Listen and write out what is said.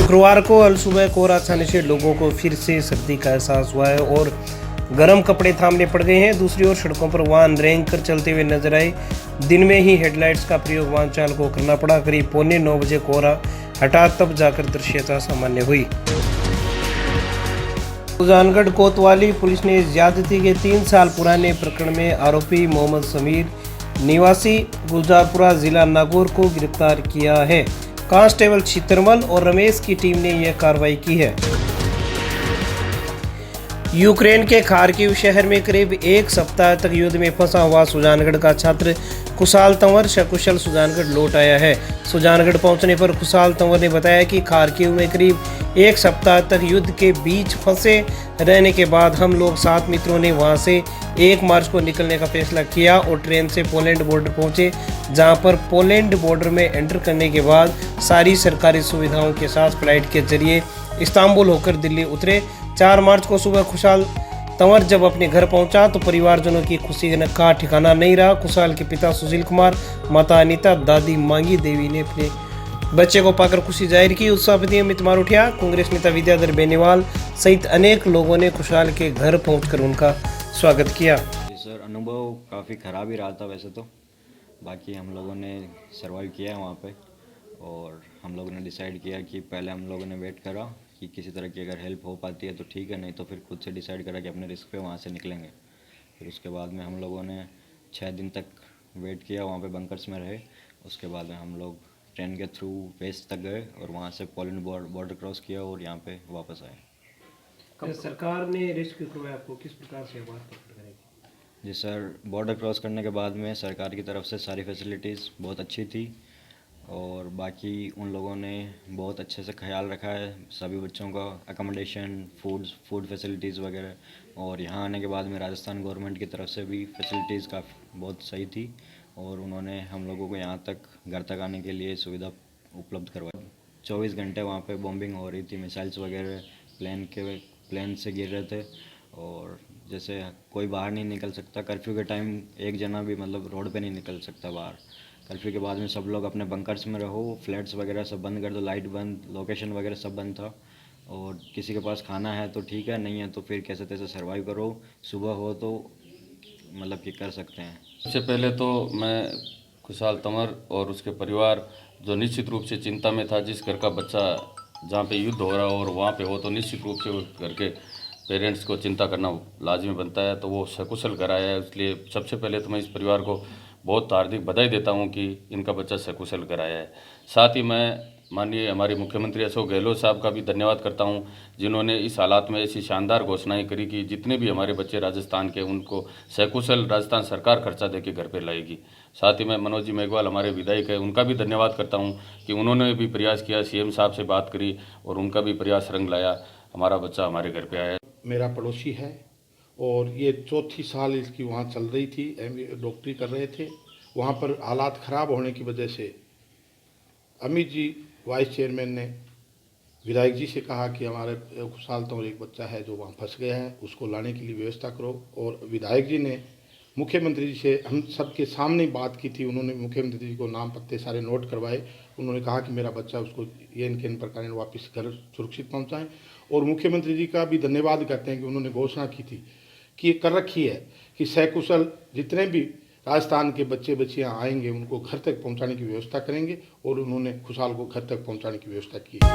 शुक्रवार को अलसुबह कोहरा छाने से लोगों को फिर से सर्दी का एहसास हुआ है और गर्म कपड़े थामने पड़ गए हैं। दूसरी ओर सड़कों पर वाहन रेंग कर चलते हुए नजर आए। दिन में ही हेडलाइट्स का प्रयोग वाहन चालकों को करना पड़ा। करीब 8:45 बजे कोहरा हटा तब जाकर दृश्यता सामान्य हुई। सुजानगढ़ कोतवाली पुलिस ने ज्यादती के 3 साल पुराने प्रकरण में आरोपी मोहम्मद समीर निवासी गुलजारपुरा जिला नागौर को गिरफ्तार किया है। कांस्टेबल चित्रमल और रमेश की टीम ने यह कार्रवाई की है। यूक्रेन के खार्किव शहर में करीब 1 सप्ताह तक युद्ध में फंसा हुआ सुजानगढ़ का छात्र खुशाल तंवर सकुशल सुजानगढ़ लौट आया है। सुजानगढ़ पहुंचने पर खुशाल तंवर ने बताया कि खार्किव में करीब 1 सप्ताह तक युद्ध के बीच फंसे रहने के बाद हम लोग 7 मित्रों ने वहां से 1 मार्च को निकलने का फैसला किया और ट्रेन से पोलैंड बॉर्डर पहुंचे, जहां पर पोलैंड बॉर्डर में एंटर करने के बाद सारी सरकारी सुविधाओं के साथ फ्लाइट के जरिए इस्तांबुल होकर दिल्ली उतरे। 4 मार्च को सुबह खुशाल तंवर जब अपने घर पहुंचा तो परिवारजनों की खुशी का ठिकाना नहीं रहा। खुशाल के पिता सुशील कुमार, माता अनीता, दादी मांगी देवी ने अपने बच्चे को पाकर खुशी जाहिर की। उत्साहपति अमित मारूठिया, कांग्रेस नेता विद्याधर बेनीवाल सहित अनेक लोगों ने खुशाल के घर पहुंचकर उनका स्वागत किया। जी सर, अनुभव काफ़ी ख़राब ही रहा था वैसे तो। बाकी हम लोगों ने सर्वाइव किया है वहाँ पे और हम लोगों ने डिसाइड किया कि पहले हम लोगों ने वेट करा कि किसी तरह की अगर हेल्प हो पाती है तो ठीक है, नहीं तो फिर खुद से डिसाइड करा कि अपने रिस्क पे वहाँ से निकलेंगे। फिर उसके बाद में हम लोगों ने 6 दिन तक वेट किया, वहाँ पे बंकर्स में रहे। उसके बाद में हम लोग ट्रेन के थ्रू वेस्ट तक गए और वहाँ से पोलैंड बॉर्डर क्रॉस किया और यहाँ पे वापस आए। सरकार ने रेस्क्यू करवाया, आपको किस प्रकार से बात करेगी? जी सर, बॉर्डर क्रॉस करने के बाद में सरकार की तरफ से सारी फैसिलिटीज़ बहुत अच्छी थी और बाकी उन लोगों ने बहुत अच्छे से ख्याल रखा है सभी बच्चों का, अकोमोडेशन, फूड फैसिलिटीज़ वगैरह। और यहाँ आने के बाद में राजस्थान गवर्नमेंट की तरफ से भी फैसिलिटीज़ काफ़ी बहुत सही थी और उन्होंने हम लोगों को यहाँ तक घर तक आने के लिए सुविधा उपलब्ध करवाई। 24 घंटे वहाँ पे बॉम्बिंग हो रही थी, मिसाइल्स वगैरह प्लेन से गिर रहे थे और जैसे कोई बाहर नहीं निकल सकता। कर्फ्यू के टाइम एक जना भी मतलब रोड पे नहीं निकल सकता बाहर। कर्फ्यू के बाद में सब लोग अपने बंकर्स में रहो, फ्लैट्स वगैरह सब बंद कर दो, लाइट बंद, लोकेशन वगैरह सब बंद था। और किसी के पास खाना है तो ठीक है, नहीं है तो फिर कैसे तैसे सर्वाइव करो, सुबह हो तो मतलब कि कर सकते हैं। सबसे पहले तो मैं खुशाल तंवर और उसके परिवार जो निश्चित रूप से चिंता में था, जिस घर का बच्चा जहाँ पे युद्ध हो रहा हो और वहाँ पे हो तो निश्चित रूप से उस घर के पेरेंट्स को चिंता करना लाजमी बनता है। तो वो सकुशल घर आया है, इसलिए सबसे पहले तो मैं इस परिवार को बहुत हार्दिक बधाई देता हूँ कि इनका बच्चा सकुशल घर आया है। साथ ही मैं माननीय हमारे मुख्यमंत्री अशोक गहलोत साहब का भी धन्यवाद करता हूं, जिन्होंने इस हालात में ऐसी शानदार घोषणाएं करी कि जितने भी हमारे बच्चे राजस्थान के उनको सकुशल राजस्थान सरकार खर्चा देके घर पे लाएगी। साथ ही मैं मनोज जी मेघवाल हमारे विधायक है, उनका भी धन्यवाद करता हूं कि उन्होंने भी प्रयास किया, सीएम साहब से बात करी और उनका भी प्रयास रंग लाया, हमारा बच्चा हमारे घर पर आया। मेरा पड़ोसी है और ये 4थी साल इसकी वहाँ चल रही थी, डॉक्टरी कर रहे थे। वहाँ पर हालात ख़राब होने की वजह से अमित जी वाइस चेयरमैन ने विधायक जी से कहा कि हमारे खुशाल तंवर एक बच्चा है जो वहाँ फंस गया है, उसको लाने के लिए व्यवस्था करो। और विधायक जी ने मुख्यमंत्री जी से हम सबके सामने बात की थी। उन्होंने मुख्यमंत्री जी को नाम पत्ते सारे नोट करवाए। उन्होंने कहा कि मेरा बच्चा उसको ये इनके इन प्रकार वापस घर सुरक्षित पहुँचाएँ। और मुख्यमंत्री जी का भी धन्यवाद करते हैं कि उन्होंने घोषणा की थी कि ये कर रखी है कि सकुशल जितने भी राजस्थान के बच्चे बच्चियां आएंगे उनको घर तक पहुंचाने की व्यवस्था करेंगे और उन्होंने खुशाल को घर तक पहुंचाने की व्यवस्था की है।